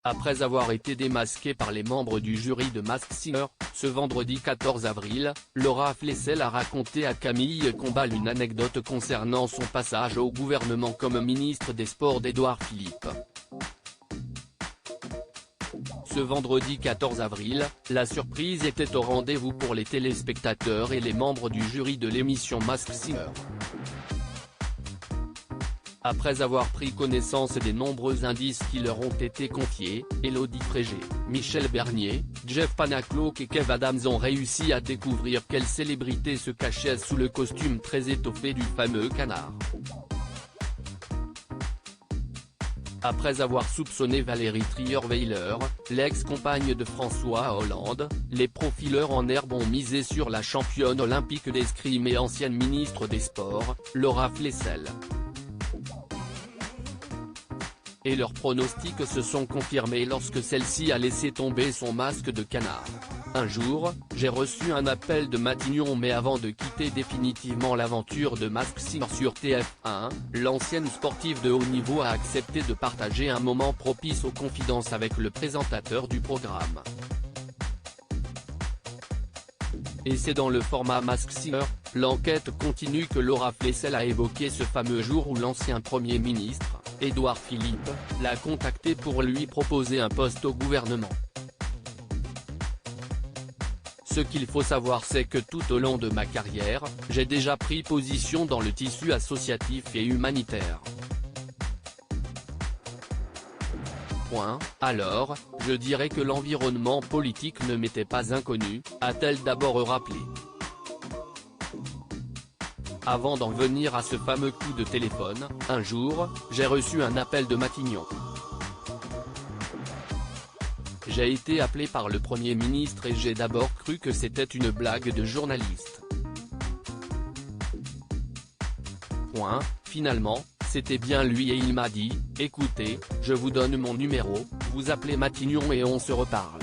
Après avoir été démasquée par les membres du jury de Masked Singer, ce vendredi 14 avril, Laura Flessel a raconté à Camille Combal une anecdote concernant son passage au gouvernement comme ministre des Sports d'Édouard Philippe. Ce vendredi 14 avril, la surprise était au rendez-vous pour les téléspectateurs et les membres du jury de l'émission Masked Singer. Après avoir pris connaissance des nombreux indices qui leur ont été confiés, Élodie Frégé, Michel Bernier, Jeff Panaclock et Kev Adams ont réussi à découvrir quelle célébrité se cachait sous le costume très étoffé du fameux canard. Après avoir soupçonné Valérie Trierweiler, l'ex-compagne de François Hollande, les profileurs en herbe ont misé sur la championne olympique d'escrime et ancienne ministre des Sports, Laura Flessel. Et leurs pronostics se sont confirmés lorsque celle-ci a laissé tomber son masque de canard. Un jour, j'ai reçu un appel de Matignon, mais avant de quitter définitivement l'aventure de Masked Singer sur TF1, l'ancienne sportive de haut niveau a accepté de partager un moment propice aux confidences avec le présentateur du programme. Et c'est dans le format Masked Singer, l'enquête continue, que Laura Flessel a évoqué ce fameux jour où l'ancien Premier ministre, Édouard Philippe, l'a contacté pour lui proposer un poste au gouvernement. Ce qu'il faut savoir, c'est que tout au long de ma carrière, j'ai déjà pris position dans le tissu associatif et humanitaire. Alors, je dirais que l'environnement politique ne m'était pas inconnu, a-t-elle d'abord rappelé. Avant d'en venir à ce fameux coup de téléphone, un jour, j'ai reçu un appel de Matignon. J'ai été appelé par le Premier ministre et j'ai d'abord cru que c'était une blague de journaliste. Finalement, c'était bien lui et il m'a dit « Écoutez, je vous donne mon numéro, vous appelez Matignon et on se reparle ».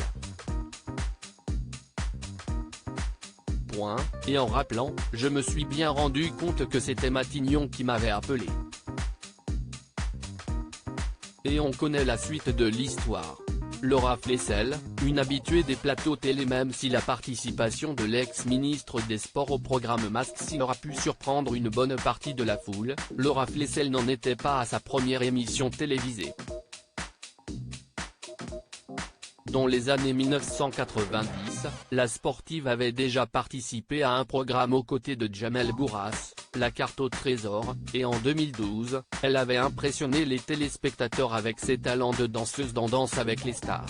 Et en rappelant, je me suis bien rendu compte que c'était Matignon qui m'avait appelé. Et on connaît la suite de l'histoire. Laura Flessel, une habituée des plateaux télé, même si la participation de l'ex-ministre des Sports au programme Masked Singer a pu surprendre une bonne partie de la foule, Laura Flessel n'en était pas à sa première émission télévisée. Dans les années 1990, la sportive avait déjà participé à un programme aux côtés de Jamel Bourras, La Carte au Trésor, et en 2012, elle avait impressionné les téléspectateurs avec ses talents de danseuse dans Danse avec les stars.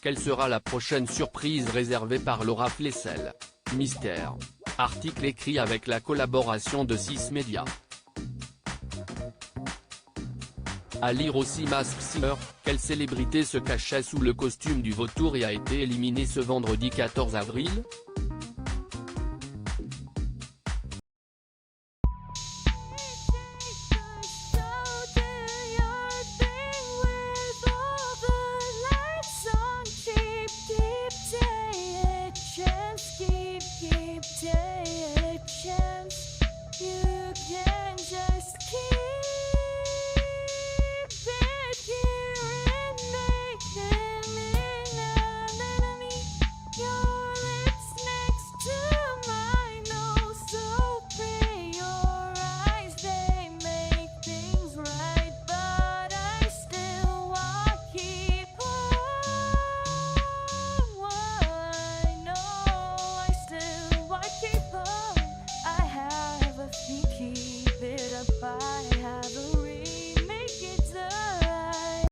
Quelle sera la prochaine surprise réservée par Laura Flessel? Mystère. Article écrit avec la collaboration de 6 médias. À lire aussi Masked Singer, quelle célébrité se cachait sous le costume du vautour et a été éliminée ce vendredi 14 avril?